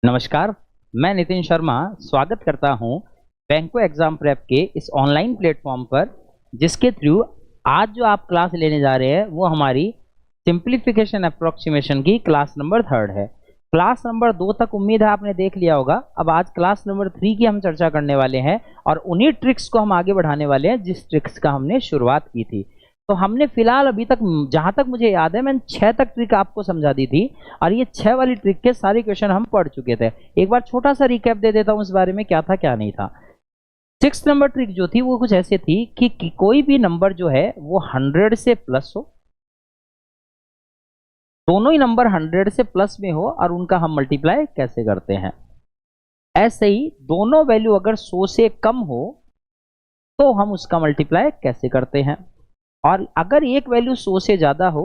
नमस्कार, मैं नितिन शर्मा स्वागत करता हूं बैंको एग्जाम प्रेप के इस ऑनलाइन प्लेटफॉर्म पर, जिसके थ्रू आज जो आप क्लास लेने जा रहे हैं वो हमारी सिंप्लीफिकेशन अप्रोक्सीमेशन की क्लास नंबर 3 है। क्लास नंबर 2 तक उम्मीद है आपने देख लिया होगा। अब आज क्लास नंबर 3 की हम चर्चा करने वाले हैं और उन्हीं ट्रिक्स को हम आगे बढ़ाने वाले हैं जिस ट्रिक्स का हमने शुरुआत की थी। तो हमने फिलहाल अभी तक, जहां तक मुझे याद है, मैंने 6 तक ट्रिक आपको समझा दी थी और ये 6 वाली ट्रिक के सारे क्वेश्चन हम पढ़ चुके थे। एक बार छोटा सा रिकैप दे देता हूं इस बारे में क्या था क्या नहीं था। 6 नंबर ट्रिक जो थी वो कुछ ऐसे थी कि कोई भी नंबर जो है वो 100 से प्लस हो, दोनों ही नंबर 100 से प्लस में हो और उनका हम मल्टीप्लाई कैसे करते हैं। ऐसे ही दोनों वैल्यू अगर 100 से कम हो तो हम उसका मल्टीप्लाई कैसे करते हैं, और अगर एक वैल्यू 100 से ज्यादा हो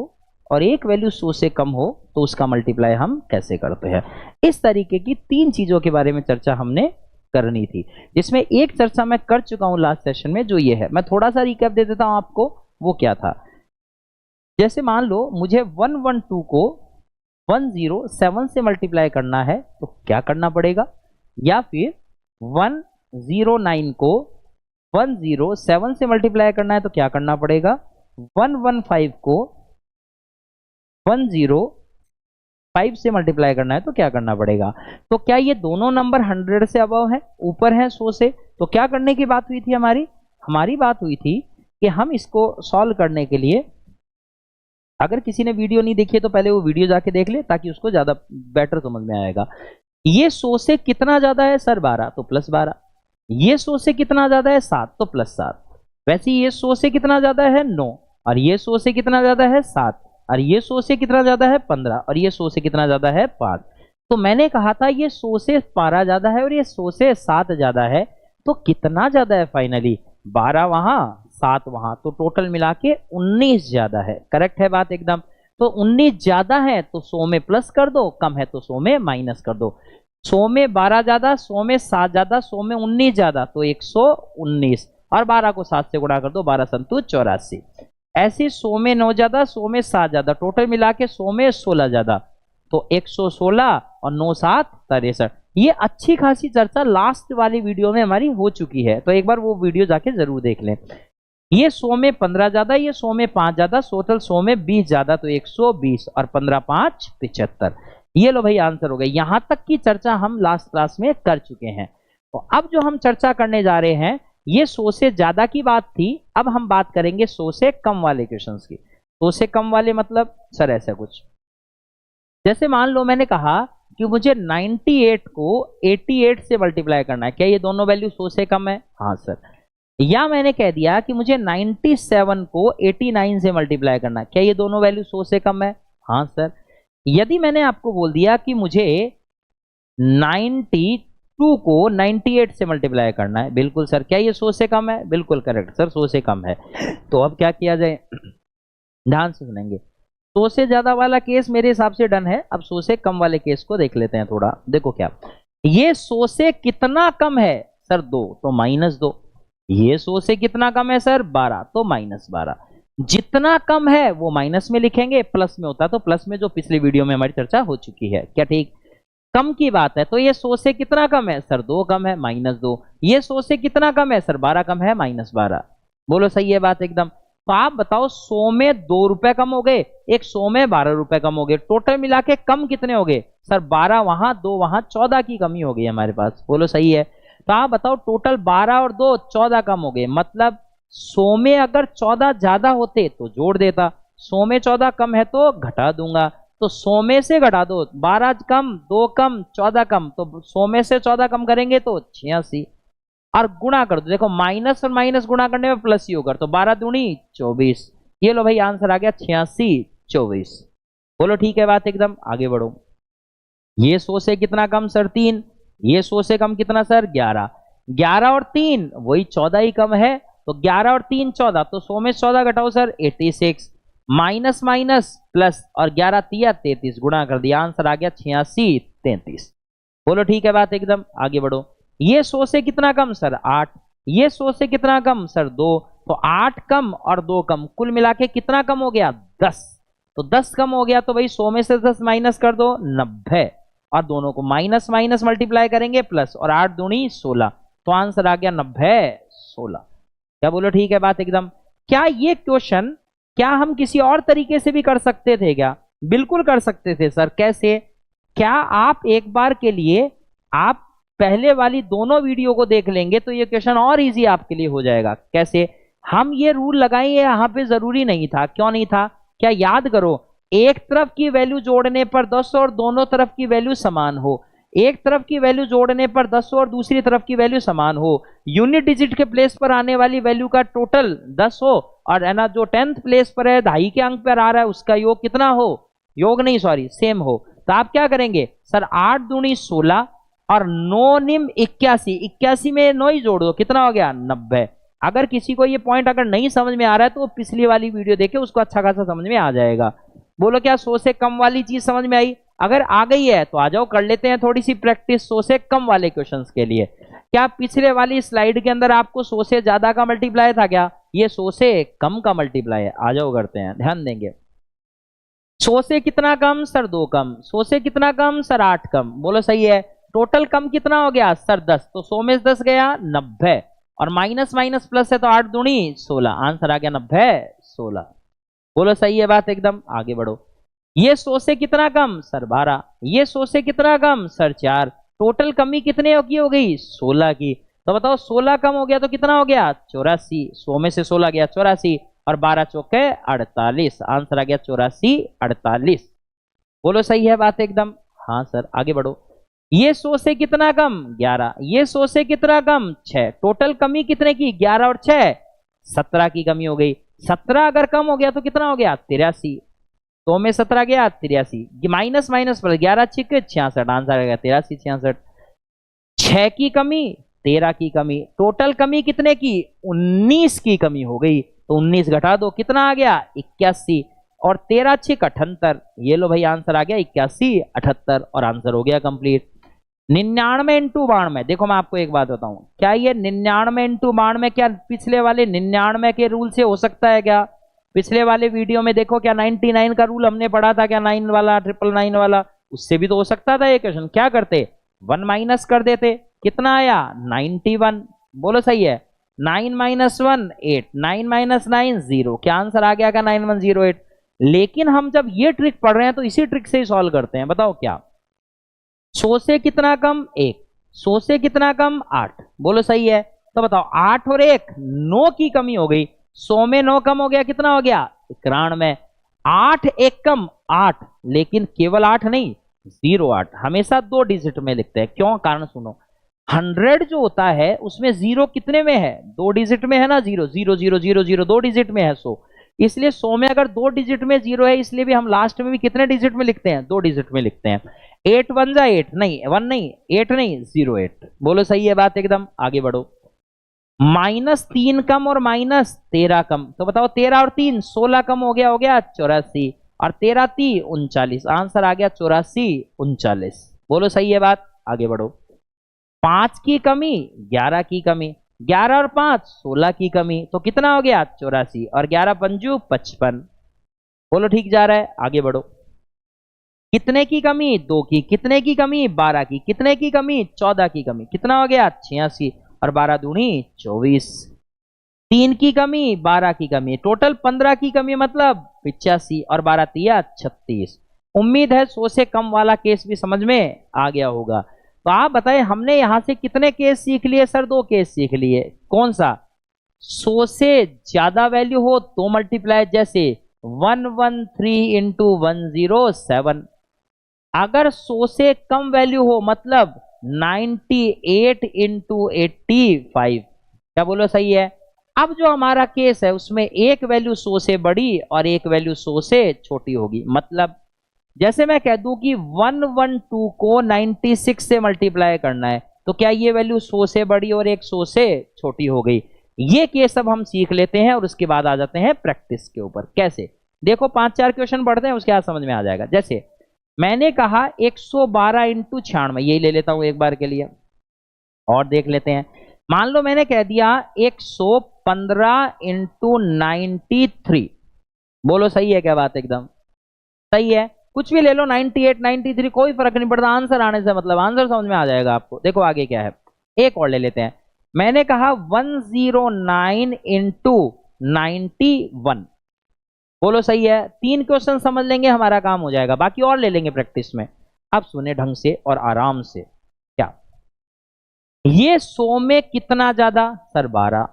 और एक वैल्यू 100 से कम हो तो उसका मल्टीप्लाई हम कैसे करते हैं। इस तरीके की 3 चीजों के बारे में चर्चा हमने करनी थी, जिसमें एक चर्चा मैं कर चुका हूं लास्ट सेशन में, जो ये है। मैं थोड़ा सा रिकैप दे देता हूं आपको। वो क्या था, जैसे मान लो मुझे 112 को 107 से मल्टीप्लाई करना है तो क्या करना पड़ेगा, या फिर 109 को 107 से मल्टीप्लाई करना है तो क्या करना पड़ेगा, 115 को 105 से मल्टीप्लाई करना है तो क्या करना पड़ेगा। तो क्या ये दोनों नंबर 100 से अबव है, ऊपर है 100 से, तो क्या करने की बात हुई थी हमारी बात हुई थी कि हम इसको सॉल्व करने के लिए, अगर किसी ने वीडियो नहीं देखी है तो पहले वो वीडियो जाके देख ले ताकि उसको ज्यादा बेटर समझ में आएगा। ये 100 से कितना ज्यादा है सर, 12, तो प्लस 12। ये 100 से कितना ज्यादा है 7, तो प्लस 7। वैसे ये 100 से कितना ज्यादा है 9, और ये 100 से कितना ज्यादा है 7, और ये 100 से कितना ज्यादा है 15, और ये 100 से कितना ज्यादा है 5। तो मैंने कहा था ये 100 से 12 ज्यादा है और ये 100 से 7 ज्यादा है, तो कितना ज्यादा है फाइनली, 12 वहां 7 वहां, तो टोटल मिला के 19 ज्यादा है। करेक्ट है बात एकदम। तो 19 ज्यादा है तो 100 में प्लस कर दो, कम है तो 100 में माइनस कर दो। 100 में 12 ज्यादा, 100 में 7 ज्यादा, 100 में 19 ज्यादा, तो 119, और 12 को 7 से गुणा कर दो, 12 संतु 84। ऐसे 100 में 9 ज्यादा, 100 में 7 ज्यादा, टोटल मिला के 100 में 16 ज्यादा, तो 116 और 9 7 63। ये अच्छी खासी चर्चा लास्ट वाली वीडियो में हमारी हो चुकी है, तो एक बार वो वीडियो जाके जरूर देख लें। ये 100 में 15 ज्यादा, ये 100 में 5 ज्यादा, टोटल 100 में 20 ज्यादा, तो 120, और 15 5 75। ये लो भाई आंसर हो गया। यहां तक की चर्चा हम लास्ट क्लास में कर चुके हैं। तो अब जो हम चर्चा करने जा रहे हैं, ये 100 से ज्यादा की बात थी, अब हम बात करेंगे 100 से कम वाले क्वेश्चंस की। 100 से कम वाले मतलब सर ऐसा कुछ, जैसे मान लो मैंने कहा कि मुझे 98 को 88 से मल्टीप्लाई करना है, क्या ये दोनों वैल्यू 100 से कम है? हाँ सर। या मैंने कह दिया कि मुझे 97 को 89 से मल्टीप्लाई करना है, क्या ये दोनों वैल्यू 100 से कम है? हाँ सर। यदि मैंने आपको बोल दिया कि मुझे 92 को 98 से मल्टीप्लाई करना है, बिल्कुल सर, क्या ये 100 से कम है? बिल्कुल करेक्ट सर, 100 से कम है। तो अब क्या किया जाए, ध्यान से सुनेंगे। 100 से ज्यादा वाला केस मेरे हिसाब से डन है। अब 100 से कम वाले केस को देख लेते हैं थोड़ा। देखो क्या, ये 100 से कितना कम है सर, 2, तो -2। ये 100 से कितना कम है सर, 12, तो -12। जितना कम है वो माइनस में लिखेंगे, प्लस में होता तो प्लस में, जो पिछली वीडियो में हमारी चर्चा हो चुकी है। क्या ठीक? कम की बात है, तो ये 100 से कितना कम है सर, 2 कम है, -2। ये 100 से कितना कम है सर, 12 कम है, -12। बोलो सही है बात एकदम। तो आप बताओ, 100 में 2 रुपए कम हो गए, एक 100 में 12 रुपए कम हो गए, टोटल मिला के कम कितने हो गए सर, 12 वहां 2 वहां, 14 की कमी हो गई हमारे पास। बोलो सही है। तो आप बताओ, टोटल 12 और 2 14 कम हो गए, मतलब 100 में अगर 14 ज्यादा होते तो जोड़ देता, 100 में 14 कम है तो घटा दूंगा। तो 100 में से घटा दो, 12 कम, 2 कम, 14 कम, तो 100 में से 14 कम करेंगे तो 86, और गुणा कर दो। देखो माइनस और माइनस गुणा करने में प्लस ही होगा, तो 12 दूनी 24। ये लो भाई आंसर आ गया 86 24। बोलो ठीक है बात एकदम। आगे बढ़ो। ये 100 से कितना कम सर, 3। ये 100 से कम कितना सर, 11। 11 और 3 वही 14 ही कम है, तो 11 और 3 14, तो 100 में 14 घटाओ सर 86, माइनस माइनस प्लस, और 11 तिया 33, गुणा कर दिया, आंसर आ गया 86 33। बोलो ठीक है बात एकदम। आगे बढ़ो। ये 100 से कितना कम सर, 8। ये 100 से कितना कम सर, 2, तो 8 कम और 2 कम, कुल मिला के कितना कम हो गया, 10। तो 10 कम हो गया, तो भाई 100 में से 10 माइनस कर दो, 90। और दोनों को माइनस माइनस मल्टीप्लाई करेंगे प्लस, और 8 दूनी 16, तो आंसर आ गया 90 16। क्या बोलो ठीक है बात एकदम। क्या ये क्वेश्चन क्या हम किसी और तरीके से भी कर सकते थे क्या? बिल्कुल कर सकते थे सर। कैसे? क्या आप एक बार के लिए आप पहले वाली दोनों वीडियो को देख लेंगे तो ये क्वेश्चन और इजी आपके लिए हो जाएगा। कैसे? हम ये रूल लगाएंगे यहाँ पे जरूरी नहीं था। क्यों नहीं था? क्या याद करो, एक तरफ की वैल्यू जोड़ने पर 10 और दोनों तरफ की वैल्यू समान हो, एक तरफ की वैल्यू जोड़ने पर 10 और दूसरी तरफ की वैल्यू समान हो, यूनिट डिजिट के प्लेस पर आने वाली वैल्यू का टोटल 10 हो, और है ना जो 10th प्लेस पर है, दहाई के अंक पर आ रहा है, उसका योग कितना हो, योग नहीं सॉरी सेम हो, तो आप क्या करेंगे सर? 8 दूनी 16 और 9 निम 81, 81 में 9 ही जोड़ दो, कितना हो गया 90। अगर किसी को ये पॉइंट अगर नहीं समझ में आ रहा है तो पिछली वाली वीडियो देखे, उसको अच्छा खासा समझ में आ जाएगा। बोलो क्या 100 से कम वाली चीज समझ में आई? अगर आ गई है तो आ जाओ, कर लेते हैं थोड़ी सी प्रैक्टिस 100 से कम वाले क्वेश्चंस के लिए। क्या पिछले वाली स्लाइड के अंदर आपको 100 से ज्यादा का मल्टीप्लाई था क्या? ये 100 से कम का मल्टीप्लाई है। आ जाओ करते हैं, ध्यान देंगे। 100 से कितना कम सर? 2 कम। 100 से कितना कम सर? 8 कम। बोलो सही है। टोटल कम कितना हो गया सर? 10। तो 100 में 10 गया 90, और माइनस माइनस प्लस है तो 8 दूनी 16, आंसर आ गया 90 16। बोलो सही है बात एकदम। आगे बढ़ो। ये 100 से कितना कम सर? 12। ये 100 से कितना कम सर? 4। टोटल कमी कितने की हो गई? 16 की। तो बताओ 16 कम हो गया तो कितना हो गया? 84। 100 में से 16 गया 84, और 12 चौके 48, आंसर आ गया 84 48। बोलो सही है बात एकदम। हाँ सर आगे बढ़ो। ये 100 से कितना कम? 11। ये 100 से कितना कम? 6। टोटल कमी कितने की? 11 और 6 17 की कमी हो गई। 17 अगर कम हो गया तो कितना हो गया? 83। 100 में 17 गया 83, माइनस माइनस प्लस 11 छिक 66, आंसर आ गया 83 66। 6 की कमी 13 की कमी, टोटल कमी कितने की? 19 की कमी हो गई। तो 19 घटा दो, कितना आ गया? 81, और 13 छिक 78। ये लो भाई आंसर आ गया 81 78, और आंसर हो गया कंप्लीट। 99 इंटू 92। देखो मैं आपको एक बात बताऊं, क्या ये 99 इंटू 92 क्या पिछले वाले 99 के रूल से हो सकता है क्या? पिछले वाले वीडियो में देखो, क्या 99 का रूल हमने पढ़ा था क्या? 9 वाला 999 वाला, उससे भी तो हो सकता था ये क्वेश्चन। क्या करते? 1 माइनस कर देते, कितना आया? 91। बोलो सही है। 9 माइनस 1 8, 9 माइनस 9 0, क्या आंसर आ गया? 9108। लेकिन हम जब ये ट्रिक पढ़ रहे हैं तो इसी ट्रिक से ही सॉल्व करते हैं। बताओ क्या? 100 से कितना कम? 1। 100 से कितना कम? 8। बोलो सही है। तो बताओ 8 और 1 9 की कमी हो गई। 100 में 9 कम हो गया, कितना हो गया? 91। 8 1 कम 8, लेकिन केवल 8 नहीं 08, हमेशा 2 डिजिट में लिखते हैं। क्यों? कारण सुनो। 100 जो होता है उसमें 0 कितने में है? 2 डिजिट में है ना। 0 0 0 0 0 2 डिजिट में है 100, इसलिए 100 में अगर 2 डिजिट में 0 है, इसलिए भी हम लास्ट में भी कितने डिजिट में लिखते हैं? 2 डिजिट में लिखते हैं। 8 1 जा 8 नहीं, 1 नहीं 8 नहीं 08। बोलो सही है बात एकदम। आगे बढ़ो। -3 कम और -13 कम, तो बताओ 13 और 3 16 कम हो गया 84, और 13 3 39, आंसर आ गया 84 39। बोलो सही है बात। आगे बढ़ो। 5 की कमी 11 की कमी, 11 और 5 16 की कमी, तो कितना हो गया? 84, और 11 पंजू 55। बोलो ठीक जा रहा है। आगे बढ़ो। कितने की कमी? 2 की। कितने की कमी? 12 की। कितने की कमी? 14 की कमी, कितना हो गया? 86, और 12 दूनी 24। 3 की कमी 12 की कमी, टोटल 15 की कमी, मतलब 85, और 12 तिया 36। उम्मीद है 100 से कम वाला केस भी समझ में आ गया होगा। तो आप बताएं हमने यहां से कितने केस सीख लिए सर? 2 केस सीख लिए। कौन सा? 100 से ज्यादा वैल्यू हो तो मल्टीप्लाई, जैसे 113 इंटू 107। अगर 100 से कम वैल्यू हो, मतलब 98 इंटू 85। क्या बोलो सही है? अब जो हमारा केस है उसमें एक वैल्यू 100 से बड़ी और एक वैल्यू 100 से छोटी होगी। मतलब जैसे मैं कह दूं कि 112 को 96 से मल्टीप्लाई करना है, तो क्या ये वैल्यू 100 से बड़ी और एक 100 से छोटी हो गई? ये केस अब हम सीख लेते हैं और उसके बाद आ जाते हैं प्रैक्टिस के ऊपर। कैसे? देखो 5-4 क्वेश्चन पढ़ते हैं, उसके बाद समझ में आ जाएगा। जैसे मैंने कहा 112 इंटू 96, यही ले लेता हूं एक बार के लिए और देख लेते हैं। मान लो मैंने कह दिया 115 इंटू 93। बोलो सही है क्या बात एकदम? सही है। कुछ भी ले लो, 98 93 कोई फर्क नहीं पड़ता, आंसर आने से मतलब, आंसर समझ में आ जाएगा आपको। देखो आगे क्या है, एक और ले लेते हैं। मैंने कहा 109 इंटू 91, बोलो सही है। 3 क्वेश्चन समझ लेंगे हमारा काम हो जाएगा, बाकी और ले लेंगे प्रैक्टिस में। अब सुने ढंग से और आराम से। क्या ये 100 में कितना ज्यादा? सर 12।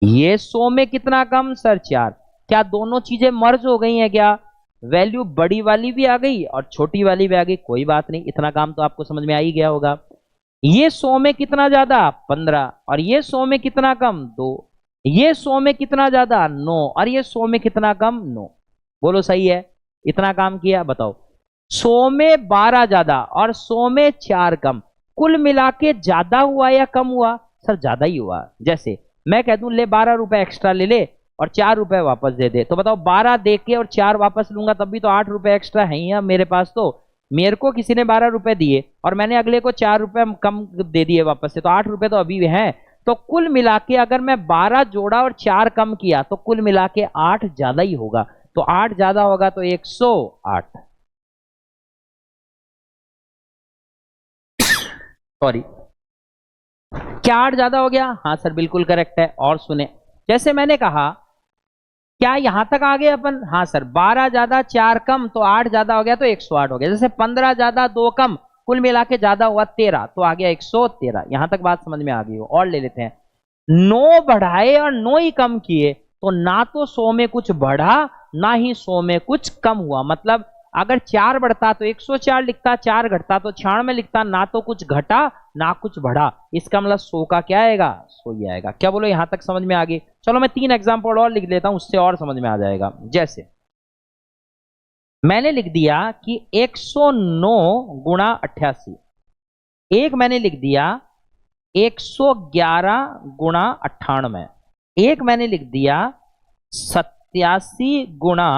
ये 100 में कितना कम? सर 4। क्या दोनों चीजें मर्ज हो गई हैं क्या? वैल्यू बड़ी वाली भी आ गई और छोटी वाली भी आ गई, कोई बात नहीं, इतना काम तो आपको समझ में आ ही गया होगा। ये 100 में कितना ज्यादा? 15। और ये 100 में कितना कम? 2। ये 100 में कितना ज्यादा? 9। और ये 100 में कितना कम? 9। बोलो सही है, इतना काम किया। बताओ 100 में 12 ज्यादा और 100 में 4 कम, कुल मिला के ज्यादा हुआ या कम हुआ? सर ज्यादा ही हुआ। जैसे मैं कह दूं ले 12 रुपए एक्स्ट्रा ले ले और 4 रुपए वापस दे दे, तो बताओ 12 दे के और 4 वापस लूंगा तब भी तो 8 रुपए एक्स्ट्रा है ही मेरे पास। तो मेरे को किसी ने 12 रुपए दिए और मैंने अगले को 4 रुपए कम दे दिए वापस से, तो 8 रुपए तो अभी हैं। तो कुल मिला के अगर मैं 12 जोड़ा और 4 कम किया तो कुल मिला के 8 ज्यादा ही होगा। तो 8 ज्यादा होगा तो 108। सॉरी, क्या 8 ज्यादा हो गया? हाँ सर बिल्कुल करेक्ट है। और सुने, जैसे मैंने कहा, क्या यहां तक आ गए अपन? हाँ सर, 12 ज्यादा 4 कम तो 8 ज्यादा हो गया तो 108 हो गया। जैसे 15 ज्यादा 2 कम, कुल मिला के ज्यादा हुआ 13 तो आ गया 113। यहां तक बात समझ में आ गई हो। और ले लेते हैं, 9 बढ़ाए और 9 ही कम किए तो ना तो 100 में कुछ बढ़ा ना ही 100 में कुछ कम हुआ। मतलब अगर 4 बढ़ता तो 104 लिखता, 4 घटता तो 96 लिखता, ना तो कुछ घटा ना कुछ बढ़ा। इसका मतलब 100 का क्या आएगा? 100 ही आएगा। क्या बोलो यहां तक समझ में आ गई? चलो मैं 3 एग्जाम्पल और लिख लेता हूं, उससे और समझ में आ जाएगा। जैसे मैंने लिख दिया कि 109 गुणा 88, एक मैंने लिख दिया 111 गुणा 98, एक मैंने लिख दिया 87 गुणा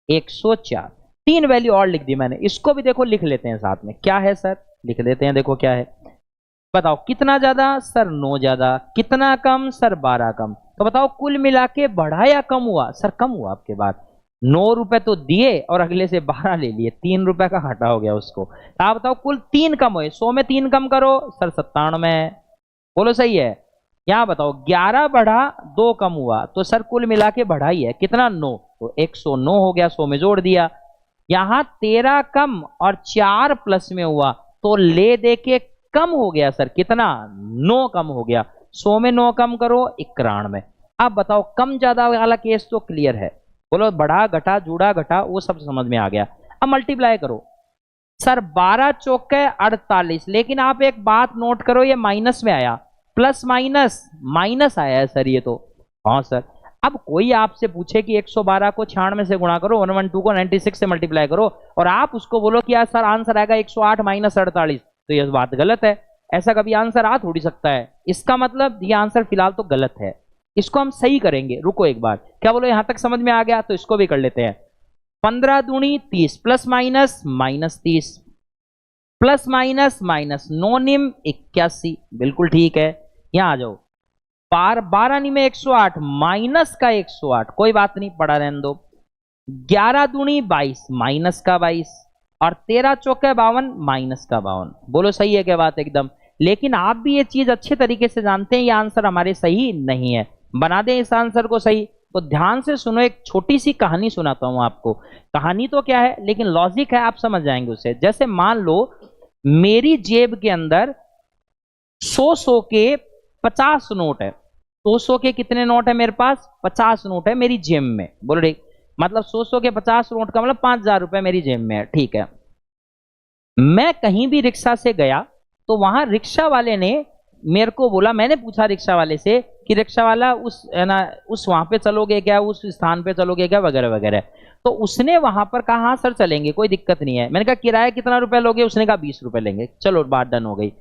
104। 3 वैल्यू और लिख दी मैंने। इसको भी देखो लिख लेते हैं साथ में। क्या है सर? लिख लेते हैं। देखो क्या है, बताओ कितना ज्यादा? सर 9 ज्यादा। कितना कम? सर 12 कम। तो बताओ कुल मिला के बढ़ा या कम हुआ? सर कम हुआ। आपके बाद 9 रुपए तो दिए और अगले से 12 ले लिए, 3 रुपए का घाटा हो गया उसको। तो आप बताओ कुल 3 कम हुए, 100 में 3 कम करो। सर 97। बोलो सही है। यहां बताओ 11 बढ़ा 2 कम हुआ तो सर कुल मिला के बढ़ा ही है कितना? 9। तो 109 हो गया, 100 में जोड़ दिया। यहां 13 कम और 4 प्लस में हुआ तो ले दे के कम हो गया सर कितना? 9 कम हो गया। 100 में 9 कम करो 91। अब बताओ कम ज्यादा वाला केस तो क्लियर है। बोलो बढ़ा घटा जुड़ा घटा वो सब समझ में आ गया। अब मल्टीप्लाई करो। सर 12 चौके 48, लेकिन आप एक बात नोट करो, ये माइनस में आया, प्लस माइनस माइनस आया है सर ये तो। हाँ सर, अब कोई आपसे पूछे कि 112 को 96 से गुणा करो, 112 को 96 से मल्टीप्लाई करो और आप उसको बोलो कि यार सर आंसर आएगा 108 माइनस 48, तो यह बात गलत है। ऐसा कभी आंसर आ थोड़ी सकता है। इसका मतलब ये आंसर फिलहाल तो गलत है। इसको हम सही करेंगे, रुको एक बार। क्या बोलो यहां तक समझ में आ गया? तो इसको भी कर लेते हैं। 15 दूनी 30 plus minus minus 30 plus minus minus 9 निम 81, बिल्कुल ठीक है। यहां आ जाओ, 12 निम 108 माइनस का 108, कोई बात नहीं पड़ा रहने दो। 11 दूनी 22 माइनस का 22 और 13 चौके 52 माइनस का 52। बोलो सही है क्या बात? एकदम। लेकिन आप भी ये चीज अच्छे तरीके से जानते हैं ये आंसर हमारे सही नहीं है। बना दें इस आंसर को सही? तो ध्यान से सुनो, एक छोटी सी कहानी सुनाता हूं आपको। कहानी तो क्या है लेकिन लॉजिक है, आप समझ जाएंगे उसे। जैसे मान लो मेरी जेब के अंदर 100 के 50 नोट है। 100 के कितने नोट है मेरे पास? 50 नोट है मेरी जेब में। बोलो ठीक, मतलब 100 के 50 नोट का मतलब 5000 रुपए मेरी जेब में है। ठीक है, मैं कहीं भी रिक्शा से गया तो वहां रिक्शा वाले ने मेरे को बोला, मैंने पूछा रिक्शा वाले से कि रिक्शा वाला उस है ना उस वहां पे चलोगे क्या, उस स्थान पे चलोगे क्या, वगैरह वगैरह। तो उसने वहां पर कहा हाँ सर चलेंगे, कोई दिक्कत नहीं है। मैंने कहा किराया कितना रुपए लोगे? उसने कहा 20 रुपए लेंगे। चलो बात डन हो गई।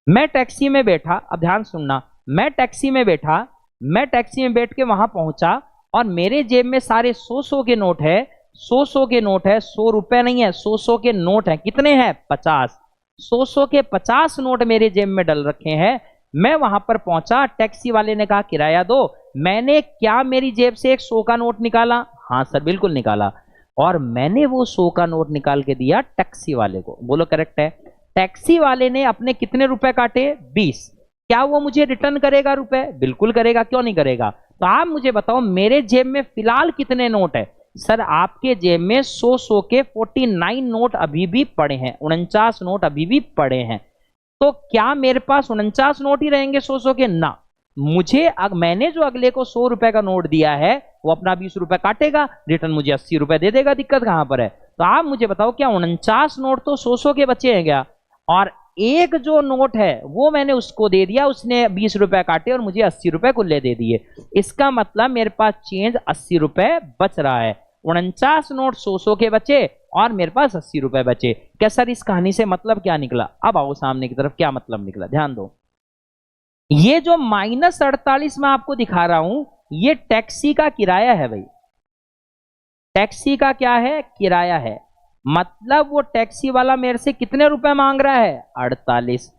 मैं टैक्सी में बैठा, अब ध्यान सुनना, मैं टैक्सी में बैठ के वहां पहुंचा और मेरे जेब में सारे 100 के नोट है। 100 के नोट है, 100 रुपए नहीं है, 100 के नोट है। कितने हैं? 50। 100 के 50 नोट मेरे जेब में डल रखे हैं। मैं वहां पर पहुंचा, टैक्सी वाले ने कहा किराया दो। मैंने क्या मेरी जेब से एक 100 का नोट निकाला? हाँ सर बिल्कुल निकाला। और मैंने वो 100 का नोट निकाल के दिया टैक्सी वाले को। बोलो करेक्ट है। टैक्सी वाले ने अपने कितने रुपए काटे? 20। क्या वो मुझे रिटर्न करेगा रुपए? बिल्कुल करेगा, क्यों नहीं करेगा। तो आप मुझे बताओ मेरे जेब में फिलहाल कितने नोट है? सर आपके जेब में 100 के 49 नोट अभी भी पड़े हैं, 49 नोट अभी भी पड़े हैं। तो क्या मेरे पास 49 नोट ही रहेंगे 100 के? ना, मैंने जो अगले को 100 रुपए का नोट दिया है वो अपना 20 रुपए काटेगा, रिटर्न मुझे 80 रुपए दे देगा। दिक्कत कहां पर है? तो आप मुझे बताओ क्या 49 नोट तो 100 के बचे हैं क्या? और एक जो नोट है वो मैंने उसको दे दिया, उसने 20 रुपए काटे और मुझे 80 रुपए कुल्ले दे दिए। इसका मतलब मेरे पास चेंज 80 रुपए बच रहा है। 49 नोट 100 के बचे और मेरे पास 80 रुपए बचे। क्या सर इस कहानी से मतलब क्या निकला? अब आओ सामने की तरफ, क्या मतलब निकला ध्यान दो। ये जो -48 मैं आपको दिखा रहा हूं ये टैक्सी का किराया है भाई। टैक्सी का क्या है? किराया है। मतलब वो टैक्सी वाला मेरे से कितने रुपए मांग रहा है? 48।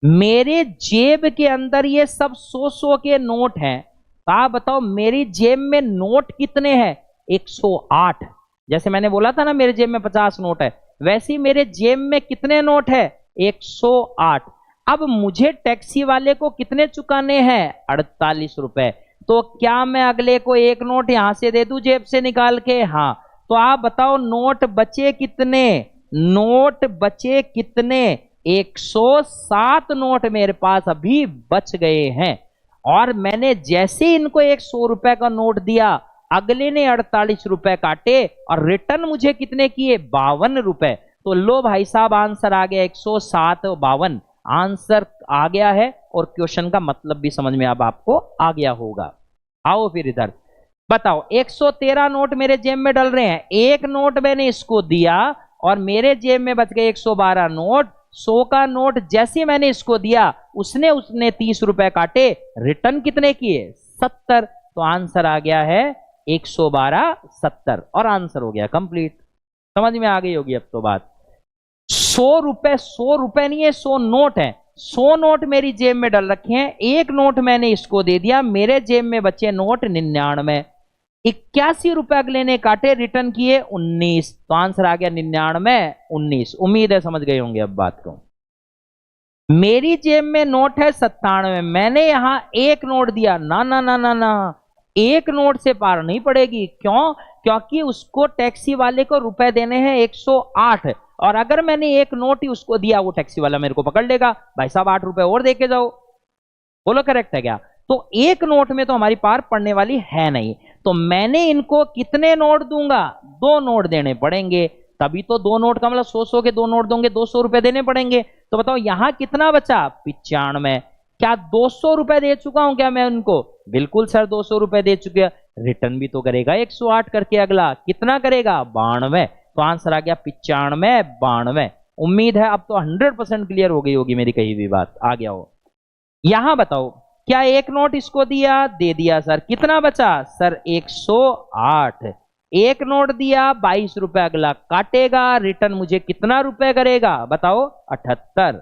मेरे जेब के अंदर ये सब 100 के नोट हैं। तो आप बताओ मेरी जेब में नोट कितने हैं? 108। जैसे मैंने बोला था ना मेरे जेब में 50 नोट है, वैसे ही मेरे जेब में कितने नोट है? 108। अब मुझे टैक्सी वाले को कितने चुकाने हैं? 48 रुपए। तो क्या मैं अगले को एक नोट यहां से दे दूं जेब से निकाल के? हाँ। तो आप बताओ नोट बचे कितने? नोट बचे कितने? 107 नोट मेरे पास अभी बच गए हैं। और मैंने जैसे इनको एक 100 रुपए का नोट दिया, अगले ने 48 रुपए काटे और रिटर्न मुझे कितने किए? 52 रुपए। तो लो भाई साहब आंसर आ गया 107 52। आंसर आ गया है और क्वेश्चन का मतलब भी समझ में अब आपको आ गया होगा। आओ फिर इधर बताओ, 113 नोट मेरे जेब में डल रहे हैं। एक नोट मैंने इसको दिया और मेरे जेब में बच गए 112 नोट। 100 का नोट जैसे मैंने इसको दिया उसने 30 रुपए काटे, रिटर्न कितने किए? 70। तो आंसर आ गया है 112 70 और आंसर हो गया कंप्लीट। समझ में आ गई होगी अब तो बात। 100 रुपए नहीं है, 100 नोट है। 100 नोट मेरी जेब में डल रखे हैं, एक नोट मैंने इसको दे दिया, मेरे जेब में बचे नोट 99। 81 रुपए अगले ने काटे, रिटर्न किए 19। तो आंसर आ गया 99 19। उम्मीद है समझ गए होंगे अब बात को। मेरी जेब में नोट है 97, मैंने यहां एक नोट दिया। ना ना ना ना ना, एक नोट से पार नहीं पड़ेगी। क्यों? क्योंकि उसको टैक्सी वाले को रुपए देने हैं 108 और अगर मैंने एक नोट ही उसको दिया वो टैक्सी वाला मेरे को पकड़ लेगा, भाई साहब 8 रुपए और दे के जाओ। बोलो करेक्ट है क्या? तो एक नोट में तो हमारी पार पड़ने वाली है नहीं। तो मैंने इनको कितने नोट दूंगा? 2 नोट देने पड़ेंगे, तभी तो 2 नोट का मतलब 100 के 2 नोट दोगे, 200 रुपए देने पड़ेंगे। तो बताओ यहां कितना बचा? 95। क्या 200 रुपए दे चुका हूं क्या मैं उनको? बिल्कुल सर 200 रुपए दे चुके। रिटर्न भी तो करेगा 108 करके, अगला कितना करेगा? 92। तो आंसर आ गया 95 92। उम्मीद है अब तो 100% क्लियर हो गई होगी मेरी कही भी बात। आ गया हो। यहां बताओ क्या एक नोट इसको दिया? दे दिया सर। कितना बचा? सर 108। एक नोट दिया 22 रुपए, अगला काटेगा, रिटर्न मुझे कितना रुपए करेगा? बताओ 78।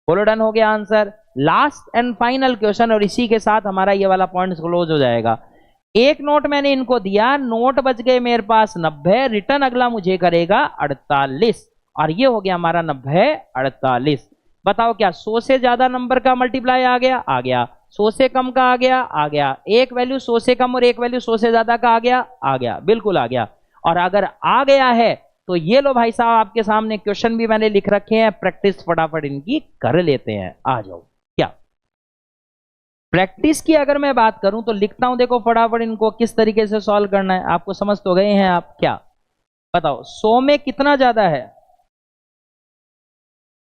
बोलो डन हो गया answer. Last and final question और इसी के साथ हमारा ये वाला पॉइंट क्लोज हो जाएगा। एक नोट मैंने इनको दिया, नोट बच गए मेरे पास 90, रिटर्न अगला मुझे करेगा 48 और ये हो गया हमारा 90 48। बताओ क्या 100 से ज्यादा नंबर का मल्टीप्लाई आ गया? आ गया। 100 से कम का आ गया? आ गया। एक वैल्यू 100 से कम और एक वैल्यू 100 से ज्यादा का आ गया? आ गया, बिल्कुल आ गया। और अगर आ गया है तो ये लो भाई साहब आपके सामने क्वेश्चन भी मैंने लिख रखे हैं, प्रैक्टिस फटाफट इनकी कर लेते हैं। आ जाओ। क्या प्रैक्टिस की अगर मैं बात करूं तो लिखता हूं, देखो फटाफट इनको किस तरीके से सॉल्व करना है। आपको समझ तो गए हैं आप? क्या बताओ 100 में कितना ज्यादा है?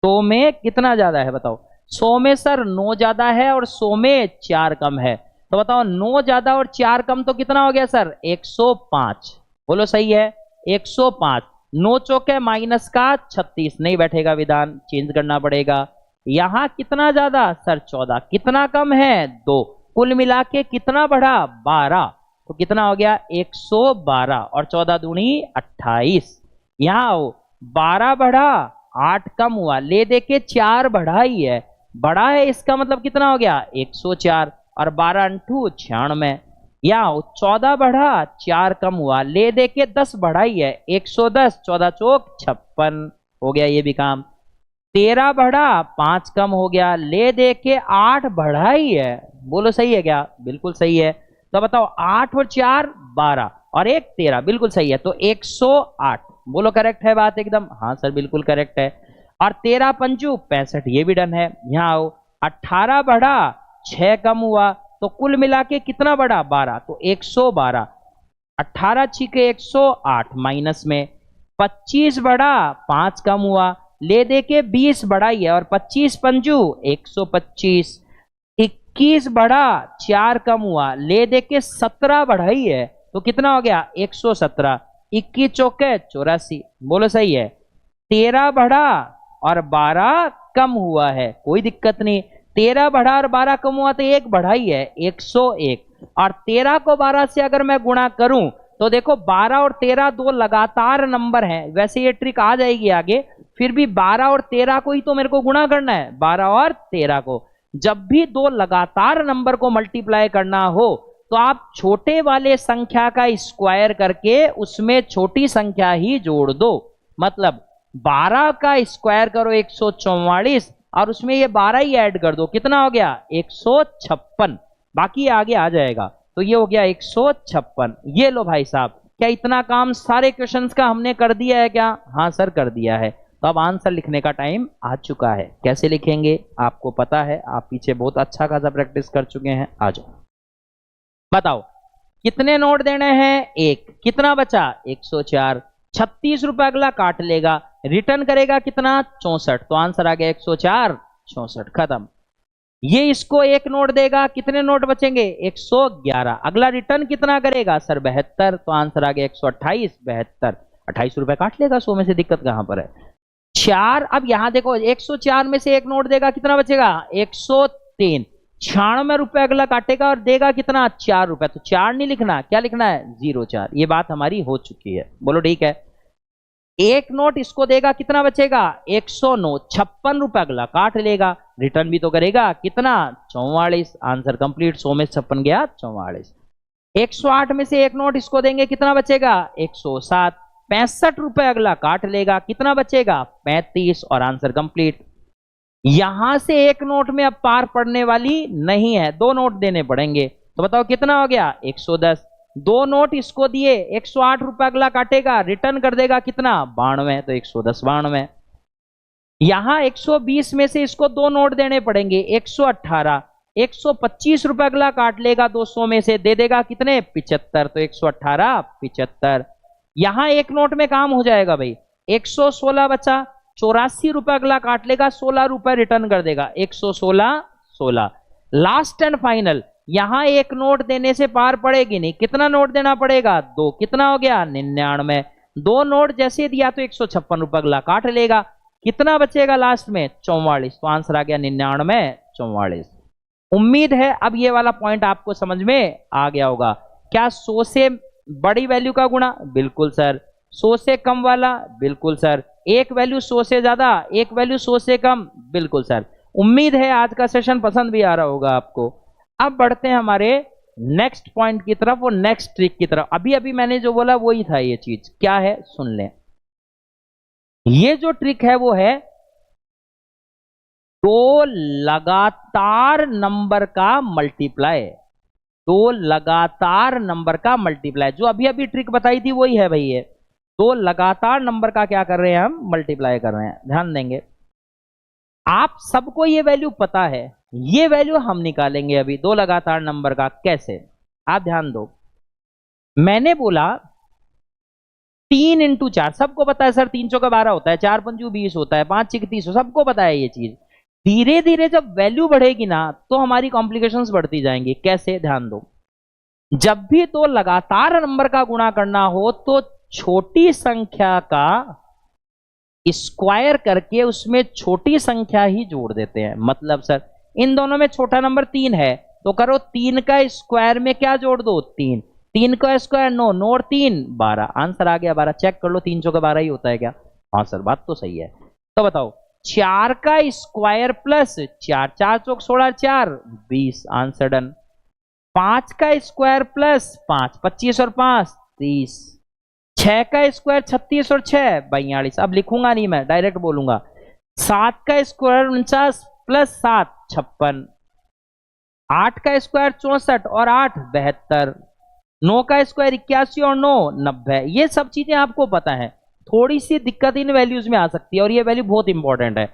100 में कितना ज्यादा है बताओ? 100 में सर 9 ज्यादा है और 100 में 4 कम है। तो बताओ 9 ज्यादा और 4 कम तो कितना हो गया सर? 105। बोलो सही है 105। 9 चौके माइनस का 36, नहीं बैठेगा विधान, चेंज करना पड़ेगा। यहां कितना ज्यादा? सर 14। कितना कम है? 2। कुल मिला के कितना बढ़ा? 12। तो कितना हो गया? 112 और 14 दूनी 28। यहां आओ, 12 बढ़ा 8 कम हुआ, ले दे के 4 बढ़ा ही है, बड़ा है, इसका मतलब कितना हो गया? 104 और 12 अंठू 96। यहाँ 14 बढ़ा 4 कम हुआ, ले दे के 10 बढ़ाई है 110, 14 चौक 56 हो गया ये भी काम। 13 बढ़ा 5 कम हो गया, ले दे के 8 बढ़ाई है, बोलो सही है क्या? बिल्कुल सही है। तो बताओ 8 और 4 12 और 1 13, बिल्कुल सही है। तो 108, बोलो करेक्ट है बात एकदम? हाँ सर बिल्कुल करेक्ट है। और 13 पंचू 65, ये भी डन है। यहाँ आओ, 18 बढ़ा 6 कम हुआ, तो कुल मिला के कितना बढ़ा? 12, तो 112। 18 छिके 108 माइनस में 25 बढ़ा 5 कम हुआ, ले दे के 20 बढ़ाई है और 25 पंजू 125। 21 बढ़ा 4 कम हुआ, ले दे के 17 बढ़ाई है, तो कितना हो गया? 117। 21 चौके 84, बोलो सही है। 13 बढ़ा और 12 कम हुआ है, कोई दिक्कत नहीं। 13 बढ़ा और 12 कम हुआ तो 1 बढ़ाई है 101। और 13 को 12 से अगर मैं गुणा करूं तो देखो 12 और 13 दो लगातार नंबर हैं, वैसे ये ट्रिक आ जाएगी आगे, फिर भी 12 और 13 को ही तो मेरे को गुणा करना है, 12 और 13 को। जब भी दो लगातार नंबर को मल्टीप्लाई करना हो तो आप छोटे वाले संख्या का स्क्वायर करके उसमें छोटी संख्या ही जोड़ दो। मतलब 12 का स्क्वायर करो 144 और उसमें ये 12 ही ऐड कर दो, कितना हो गया? 156। बाकी आगे आ जाएगा। तो ये हो गया 156। ये लो भाई साहब, क्या इतना काम सारे क्वेश्चंस का हमने कर दिया है क्या? हाँ सर कर दिया है। तो अब आंसर लिखने का टाइम आ चुका है। कैसे लिखेंगे आपको पता है, आप पीछे बहुत अच्छा खासा प्रैक्टिस कर चुके हैं। आ जाओ, बताओ कितने नोट देने हैं? एक। कितना बचा? 104। 36 रुपए अगला काट लेगा, रिटर्न करेगा कितना? 64। तो आंसर आ गया 104 64, खत्म। ये इसको एक नोट देगा, कितने नोट बचेंगे? 111। अगला रिटर्न कितना करेगा? सर 72। तो आंसर आ गया 128 72। 28 रुपए काट लेगा 100 में से, दिक्कत कहां पर है? 4। अब यहां देखो 104 में से एक नोट देगा, कितना बचेगा? 103। 96 रुपए अगला काटेगा और देगा कितना? 4 रुपए। तो 4 नहीं लिखना, क्या लिखना है? 04। ये बात हमारी हो चुकी है, बोलो ठीक है। एक नोट इसको देगा, कितना बचेगा? 109। 56 रुपए अगला काट लेगा, रिटर्न भी तो करेगा, कितना? 44। Answer complete. 100 में 56 गया 44। 108 में से एक नोट इसको देंगे, कितना बचेगा? 107। 65 रुपए अगला काट लेगा, कितना बचेगा? 35। और आंसर कंप्लीट। यहां से एक नोट में अब पार पड़ने वाली नहीं है, दो नोट देने पड़ेंगे। तो बताओ कितना हो गया? 110। दो नोट इसको दिए, 108 रुपए अगला काटेगा, रिटर्न कर देगा कितना? 92। तो 110 92। यहां 120 में से इसको दो नोट देने पड़ेंगे, 118। 125 रुपए अगला काट लेगा 200 में से, दे देगा कितने? 75। तो 118 75। यहां एक नोट में काम हो जाएगा भाई। 116 बचा, 84 रुपए अगला काट लेगा, 16 रुपए रिटर्न कर देगा, 116 16। लास्ट एंड फाइनल, यहां एक नोट देने से पार पड़ेगी नहीं, कितना नोट देना पड़ेगा? 2। कितना हो गया? 99। दो नोट जैसे दिया तो 156 रुपए अगला काट लेगा, कितना बचेगा लास्ट में? 44। तो आंसर आ गया 99 44। उम्मीद है अब ये वाला पॉइंट आपको समझ में आ गया होगा। क्या 100 से बड़ी वैल्यू का गुणा? बिल्कुल सर। 100 से कम वाला? बिल्कुल सर। एक वैल्यू 100 से ज्यादा, एक वैल्यू 100 से कम? बिल्कुल सर। उम्मीद है आज का सेशन पसंद भी आ रहा होगा आपको। अब बढ़ते हैं हमारे नेक्स्ट पॉइंट की तरफ और नेक्स्ट ट्रिक की तरफ। अभी अभी मैंने जो बोला वही था, ये चीज क्या है सुन लें। ये जो ट्रिक है वो है दो लगातार नंबर का मल्टीप्लाई। दो लगातार नंबर का मल्टीप्लाई, जो अभी अभी ट्रिक बताई थी वही है भाई। ये दो लगातार नंबर का क्या कर रहे हैं हम? मल्टीप्लाई कर रहे हैं। ध्यान देंगे, आप सबको ये वैल्यू पता है, ये वैल्यू हम निकालेंगे अभी दो लगातार नंबर का। कैसे? आप ध्यान दो, मैंने बोला 3 × 4, सबको पता है सर 3 चौका 12 होता है, 4 पंचू 20 होता है, 5 6 30, सबको पता है ये चीज। धीरे धीरे जब वैल्यू बढ़ेगी ना तो हमारी कॉम्प्लिकेशंस बढ़ती जाएंगी। कैसे? ध्यान दो, जब भी दो लगातार नंबर का गुणा करना हो तो छोटी संख्या का स्क्वायर करके उसमें छोटी संख्या ही जोड़ देते हैं। मतलब सर इन दोनों में छोटा नंबर 3 है तो करो 3 का स्क्वायर में क्या जोड़ दो? 3। 3 का स्क्वायर 9, 9 और 3 12। आंसर आ गया 12। चेक कर लो 3 चौका 12 ही होता है क्या? हाँ सर बात तो सही है। तो बताओ 4 का स्क्वायर प्लस 4, 4 चौक 16 4 20। Answer done. 5 का स्क्वायर प्लस 5, 25 और 5 30, 6 का स्क्वायर 36 और 6 42। अब लिखूंगा नहीं, मैं डायरेक्ट बोलूंगा। 7 का स्क्वायर 49 प्लस 7 56, 8 का स्क्वायर 64 और 8 72, 9 का स्क्वायर 81 और 9 90। ये सब चीजें आपको पता है। थोड़ी सी दिक्कत इन वैल्यूज में आ सकती है और ये वैल्यू बहुत इंपॉर्टेंट है।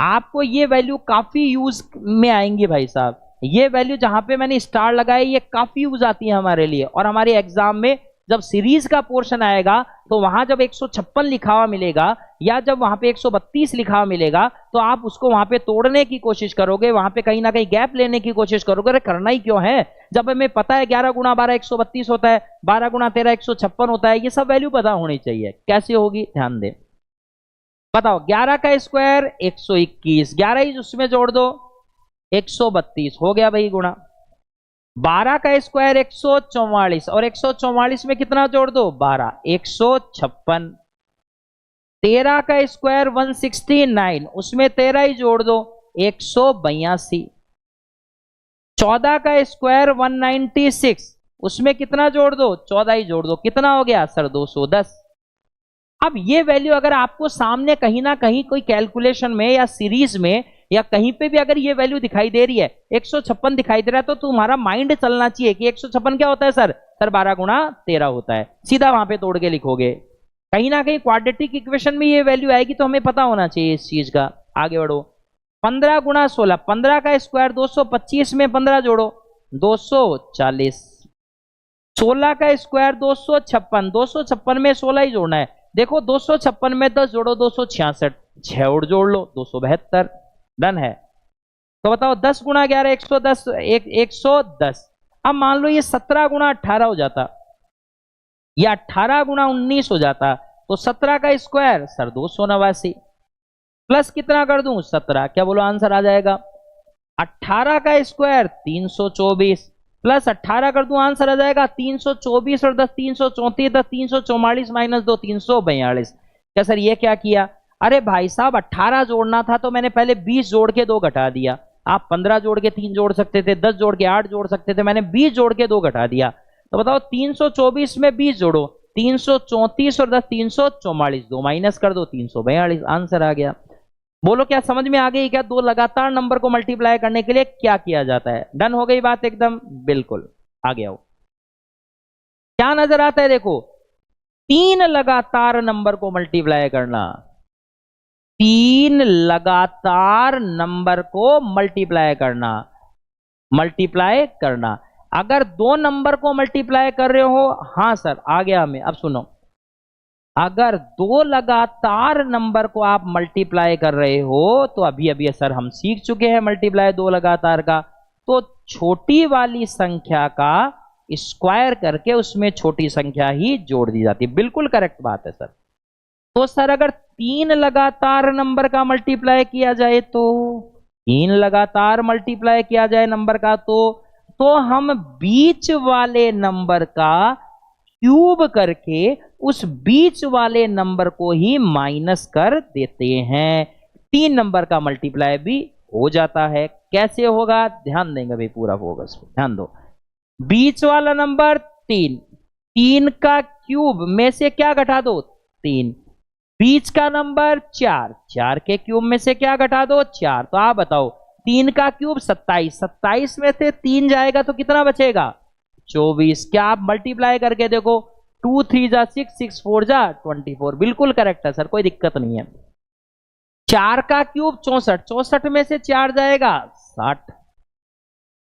आपको ये वैल्यू काफी यूज में आएंगी भाई साहब। ये वैल्यू जहां पे मैंने स्टार लगाई ये काफी यूज आती है हमारे लिए। और हमारे एग्जाम में जब सीरीज का पोर्शन आएगा तो वहां जब 156 लिखा हुआ मिलेगा या जब वहां पे 132 लिखा हुआ मिलेगा तो आप उसको वहां पे तोड़ने की कोशिश करोगे, वहां पे कहीं ना कहीं गैप लेने की कोशिश करोगे। अरे करना ही क्यों है जब हमें पता है 11 गुणा 12 132 होता है, 12 गुणा 13 156 होता है। ये सब वैल्यू पता होनी चाहिए। कैसे होगी ध्यान दे। बताओ 11 का स्क्वायर 121, 11 ही उसमें जोड़ दो 132 हो गया भाई गुणा। 12 का स्क्वायर 144 और 144 में कितना जोड़ दो 12 156। 13 का स्क्वायर 169 उसमें 13 ही जोड़ दो 182। 14 का स्क्वायर 196 उसमें कितना जोड़ दो 14 ही जोड़ दो, कितना हो गया सर 210। अब ये वैल्यू अगर आपको सामने कहीं ना कहीं कोई कैलकुलेशन में या सीरीज में या कहीं पे भी अगर ये वैल्यू दिखाई दे रही है 156 दिखाई दे रहा है तो तुम्हारा माइंड चलना चाहिए कि 156 क्या होता है सर 12 गुणा 13 होता है। सीधा वहां पे तोड़ के लिखोगे। कहीं ना कहीं क्वाड्रेटिक इक्वेशन में ये वैल्यू आएगी तो हमें पता होना चाहिए इस चीज का। आगे बढ़ो। 15 गुणा 16, 15 का स्क्वायर 225 में 15 जोड़ो 240। 16 का स्क्वायर 256, 256 में 16 ही जोड़ना है। देखो 256 में 10 जोड़ो 266, 6 और जोड़ लो 272। डन है। तो बताओ 10 गुणा 11 110, 110। अब मान लो ये 17 गुणा 18 हो जाता या 18 गुणा 19 हो जाता तो 17 का स्क्वायर सर 289 प्लस कितना कर दूं 17, क्या बोलो आंसर आ जाएगा। 18 का स्क्वायर 324 प्लस 18 कर दूं आंसर आ जाएगा 324 और 10 334, 10 344 माइनस 2 342। क्या सर ये क्या किया। अरे भाई साहब 18 जोड़ना था तो मैंने पहले 20 जोड़ के 2 घटा दिया। आप 15 जोड़ के 3 जोड़ सकते थे, 10 जोड़ के 8 जोड़ सकते थे, मैंने 20 जोड़ के 2 घटा दिया। तो बताओ 324 में 20 जोड़ो 334 और 10 344, 2 माइनस कर दो 342, आंसर आ गया। बोलो क्या समझ में आ गई क्या दो लगातार नंबर को मल्टीप्लाई करने के लिए क्या किया जाता है। डन हो गई बात एकदम बिल्कुल। आगे आओ। क्या नजर आता है देखो 3 लगातार नंबर को मल्टीप्लाई करना, 3 लगातार नंबर को मल्टीप्लाई करना। अगर 2 नंबर को मल्टीप्लाई कर रहे हो, हां सर आ गया हमें। अब सुनो, अगर 2 लगातार नंबर को आप मल्टीप्लाई कर रहे हो तो अभी सर हम सीख चुके हैं मल्टीप्लाई 2 लगातार का, तो छोटी वाली संख्या का स्क्वायर करके उसमें छोटी संख्या ही जोड़ दी जाती है। बिल्कुल करेक्ट बात है सर। तो सर अगर 3 लगातार नंबर का मल्टीप्लाई किया जाए तो 3 लगातार मल्टीप्लाई किया जाए नंबर का तो हम बीच वाले नंबर का क्यूब करके उस बीच वाले नंबर को ही माइनस कर देते हैं। 3 नंबर का मल्टीप्लाई भी हो जाता है। कैसे होगा ध्यान देंगे भाई, पूरा फोकस ध्यान दो। बीच वाला नंबर 3, 3 का क्यूब में से क्या घटा दो 3। बीच का नंबर 4, 4 के क्यूब में से क्या घटा दो 4। तो आप बताओ 3 का क्यूब 27, 27 में से 3 जाएगा तो कितना बचेगा 24। क्या आप मल्टीप्लाई करके देखो 2 3 जा 6, 6 4 जा 24। बिल्कुल करेक्ट है सर, कोई दिक्कत नहीं है। 4 का क्यूब 64, 64 में से 4 जाएगा 60।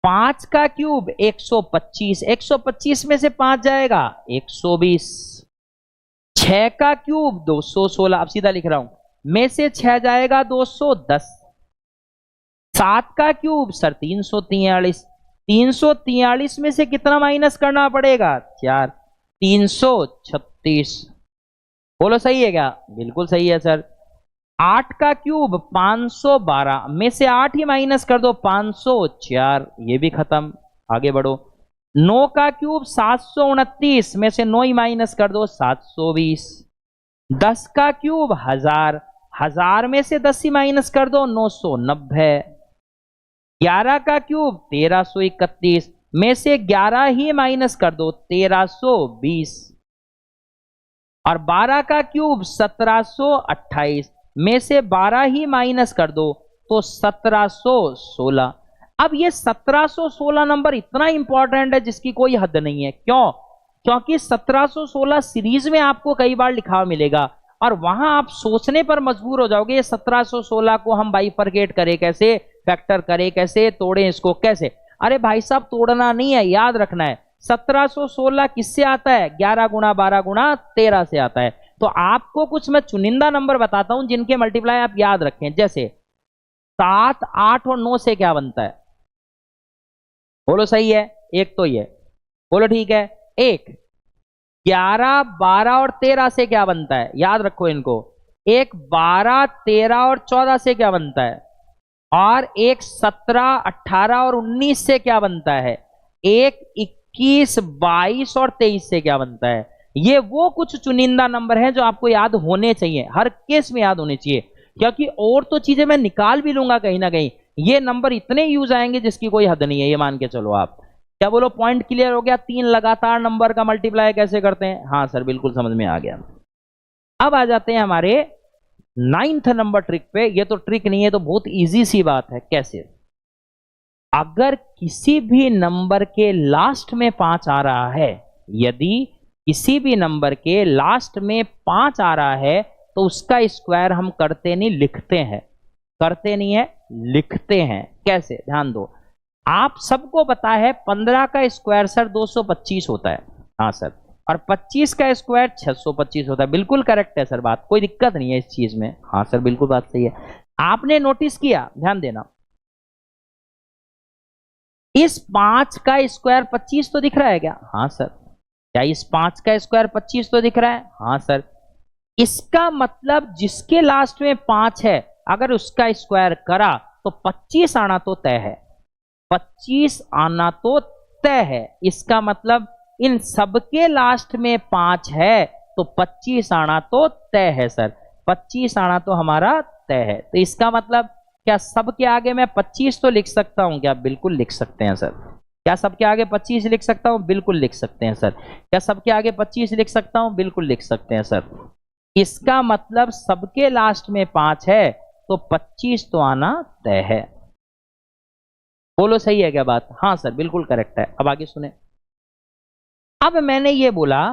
5 का क्यूब 125, 125 में से 5 जाएगा 120। 6 का क्यूब 216, अब सीधा लिख रहा हूं, में से 6 जाएगा 210। 7 का क्यूब सर 343, 343 में से कितना माइनस करना पड़ेगा 4, 336। बोलो सही है क्या। बिल्कुल सही है सर। 8 का क्यूब 512, में से 8 ही माइनस कर दो 504, ये भी खत्म। आगे बढ़ो। 9 का क्यूब 729, में से 9 ही माइनस कर दो 720। 10 का क्यूब 1000, 1000 में से 10 ही माइनस कर दो 990। 11 का क्यूब 1331, में से 11 ही माइनस कर दो 1320, और 12 का क्यूब 1728, में से 12 ही माइनस कर दो तो 1716। अब ये 1716 नंबर इतना इंपॉर्टेंट है जिसकी कोई हद नहीं है। क्यों? क्योंकि 1716 सीरीज में आपको कई बार लिखा हुआ मिलेगा और वहां आप सोचने पर मजबूर हो जाओगे ये 1716 को हम बाइफरकेट करें कैसे, फैक्टर करें कैसे, तोड़ें इसको कैसे। अरे भाई साहब तोड़ना नहीं है, याद रखना है। 1716 किससे आता है? 11 गुणा 12 गुणा 13 से आता है। तो आपको कुछ मैं चुनिंदा नंबर बताता हूं जिनके मल्टीप्लाई आप याद रखें। जैसे 7, 8 और 9 से क्या बनता है? बोलो सही है, एक तो ये बोलो ठीक है। एक 11, 12 और 13 से क्या बनता है? याद रखो इनको। एक 12, 13 और 14 से क्या बनता है? और एक 17, 18 और 19 से क्या बनता है? एक 21, 22 और 23 से क्या बनता है? ये वो कुछ चुनिंदा नंबर हैं जो आपको याद होने चाहिए, हर केस में याद होने चाहिए, क्योंकि और तो चीजें मैं निकाल भी लूंगा कहीं ना कहीं, ये नंबर इतने यूज आएंगे जिसकी कोई हद नहीं है, ये मान के चलो आप। क्या बोलो, पॉइंट क्लियर हो गया? 3 लगातार नंबर का मल्टीप्लाई कैसे करते हैं? हाँ सर बिल्कुल समझ में आ गया। अब आ जाते हैं हमारे 9th नंबर ट्रिक पे। ये तो ट्रिक नहीं है, तो बहुत इजी सी बात है। कैसे? अगर किसी भी नंबर के लास्ट में 5 आ रहा है, यदि किसी भी नंबर के लास्ट में 5 आ रहा है तो उसका स्क्वायर हम करते नहीं लिखते हैं। करते नहीं है, लिखते हैं। कैसे? ध्यान दो, आप सबको पता है 15 का स्क्वायर सर 225 होता है। हाँ सर। और 25 का स्क्वायर 625 होता है। बिल्कुल करेक्ट है सर बात, कोई दिक्कत नहीं है इस चीज में। हाँ सर बिल्कुल बात सही है। आपने नोटिस किया, ध्यान देना, इस 5 का स्क्वायर 25 तो दिख रहा है क्या? हाँ सर। क्या इस 5 का स्क्वायर 25 तो दिख रहा है? हाँ सर। इसका मतलब जिसके लास्ट में 5 है अगर उसका स्क्वायर करा तो 25 आना तो तय है। 25 आना तो तय है। इसका मतलब इन सबके लास्ट में 5 है तो 25 आना तो तय है सर। 25 आना तो हमारा तय है। तो इसका मतलब क्या सबके आगे मैं 25 तो लिख सकता हूं क्या? बिल्कुल लिख सकते हैं सर। क्या सबके आगे 25 लिख सकता हूं? बिल्कुल लिख सकते हैं सर। क्या सबके आगे 25 लिख सकता हूं? बिल्कुल लिख सकते हैं सर। इसका मतलब सबके लास्ट में 5 है तो 25 तो आना तय है। बोलो सही है क्या बात? हाँ सर बिल्कुल करेक्ट है। अब आगे सुने। अब मैंने ये बोला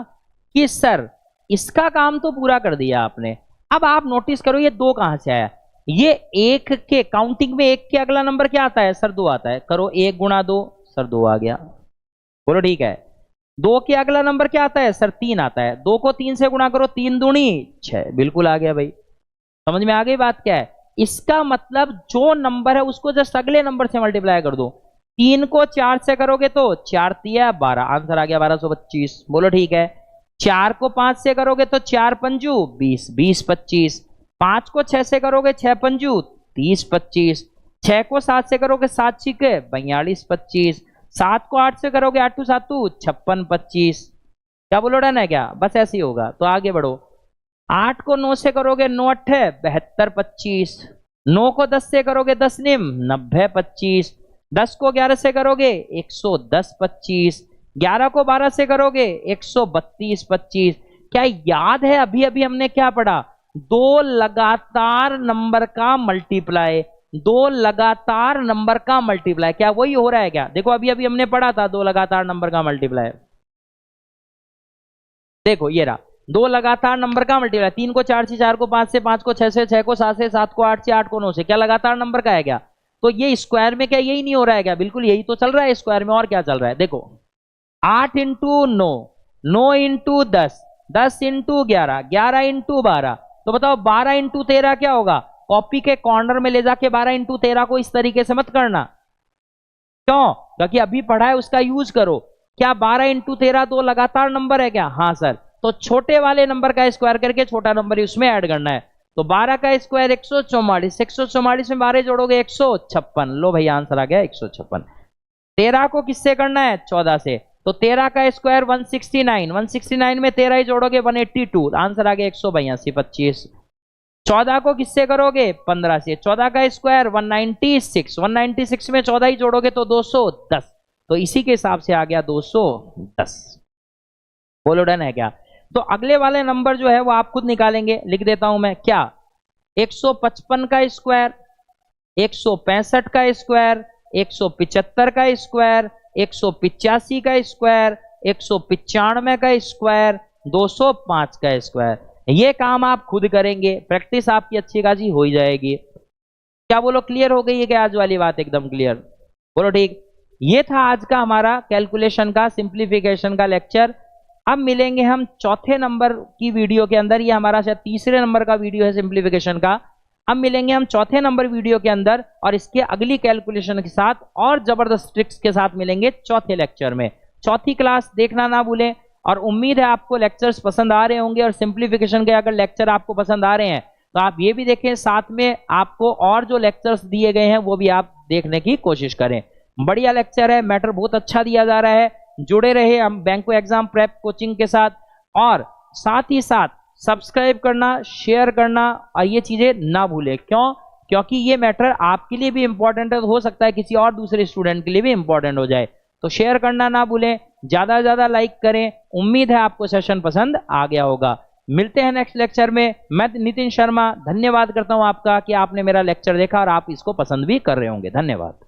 कि सर इसका काम तो पूरा कर दिया आपने। अब आप नोटिस करो ये 2 कहां से आया? ये 1 के काउंटिंग में 1 के अगला नंबर क्या आता है सर? 2 आता है। करो 1 गुणा 2, सर 2 आ गया। बोलो ठीक है। 2 के अगला नंबर क्या आता है सर? 3 आता है। 2 को 3 से गुणा करो, 3 दूनी 6। बिल्कुल आ गया भाई। समझ में आ गई बात क्या है? इसका मतलब जो नंबर है उसको जस्ट अगले नंबर से मल्टीप्लाई कर दो। 3 को 4 से करोगे तो 4 तिया 12, आंसर आ गया 1225। बोलो ठीक है। 4 को 5 से करोगे तो 4 पंजू 20, 20 25। 5 को 6 से करोगे 6 पंजू 30 25। 6 को 7 से करोगे 7 छिके 42 25। 7 को 8 से करोगे 8 7 56 25। क्या बोलो, डन है क्या? बस ऐसे ही होगा। तो आगे बढ़ो। 8 को 9 से करोगे 9 8 72 25। 9 को 10 से करोगे 10 निम 90 25। 10 को 11 से करोगे 110 25। 11 को 12 से करोगे 132 25। क्या याद है अभी अभी हमने क्या पढ़ा? 2 लगातार नंबर का मल्टीप्लाई। 2 लगातार नंबर का मल्टीप्लाई। क्या वही हो रहा है क्या? देखो अभी अभी हमने पढ़ा था 2 लगातार नंबर का मल्टीप्लाई। देखो ये रहा 2 लगातार नंबर का मल्टीप्लाई। 3 को 4 से 4 को 5 से 5 को 6 से 6 को 7 से 7 को 8 से 8 को 9 से। क्या लगातार नंबर का है क्या? तो ये स्क्वायर में क्या यही नहीं हो रहा है क्या? बिल्कुल यही तो चल रहा है स्क्वायर में। और क्या चल रहा है? देखो 8 इंटू 9, 9 इंटू 10, 10 इंटू 11, 11 इंटू 12। तो बताओ 12 इंटू 13 क्या होगा? कॉपी के कॉर्नर में ले जाके 12 इंटू 13 को इस तरीके से मत करना। क्यों? क्योंकि अभी पढ़ा है उसका यूज करो। क्या 12 इंटू 13 2 लगातार नंबर है क्या? हाँ सर। तो छोटे वाले नंबर का स्क्वायर करके छोटा नंबर उसमें ऐड करना है। तो 12 का स्क्वायर 144, 144 में 12 जोड़ोगे 156। लो भाई आंसर आ गया 156। 13 को किससे करना है? 14 से। तो 13 का स्क्वायर 169, 169 में 13 ही जोड़ोगे 182, आंसर आ गया 182 25। 14 को किससे करोगे? 15 से। 14 का स्क्वायर 196, 196 में 14 ही जोड़ोगे तो 210, तो इसी के हिसाब से आ गया 210। बोलो डन है क्या? तो अगले वाले नंबर जो है वो आप खुद निकालेंगे, लिख देता हूं मैं। क्या? 155 का स्क्वायर, 165 का स्क्वायर, 175 का स्क्वायर, 185 का स्क्वायर, 195 का स्क्वायर, 205 का स्क्वायर। ये काम आप खुद करेंगे, प्रैक्टिस आपकी अच्छी खासी हो ही जाएगी। क्या बोलो, क्लियर हो गई है क्या आज वाली बात? एकदम क्लियर। बोलो ठीक। ये था आज का हमारा कैलकुलेशन का, सिंप्लीफिकेशन का लेक्चर। अब मिलेंगे हम चौथे नंबर की वीडियो के अंदर। ये हमारा शायद तीसरे नंबर का वीडियो है सिंप्लीफिकेशन का। अब मिलेंगे हम चौथे नंबर वीडियो के अंदर और इसके अगली कैलकुलेशन के साथ और जबरदस्त ट्रिक्स के साथ मिलेंगे चौथे लेक्चर में। चौथी क्लास देखना ना भूलें। और उम्मीद है आपको लेक्चर्स पसंद आ रहे होंगे और सिंप्लीफिकेशन के अगर लेक्चर आपको पसंद आ रहे हैं तो आप ये भी देखें, साथ में आपको और जो लेक्चर्स दिए गए हैं वो भी आप देखने की कोशिश करें। बढ़िया लेक्चर है, मैटर बहुत अच्छा दिया जा रहा है। जुड़े रहे हम बैंको एग्जाम प्रेप कोचिंग के साथ, और साथ ही साथ सब्सक्राइब करना, शेयर करना और ये चीजें ना भूलें। क्यों? क्योंकि ये मैटर आपके लिए भी इंपॉर्टेंट है, तो हो सकता है किसी और दूसरे स्टूडेंट के लिए भी इंपॉर्टेंट हो जाए। तो शेयर करना ना भूलें, ज्यादा से ज्यादा लाइक करें। उम्मीद है आपको सेशन पसंद आ गया होगा। मिलते हैं नेक्स्ट लेक्चर में। मैं नितिन शर्मा धन्यवाद करता हूं आपका कि आपने मेरा लेक्चर देखा और आप इसको पसंद भी कर रहे होंगे। धन्यवाद।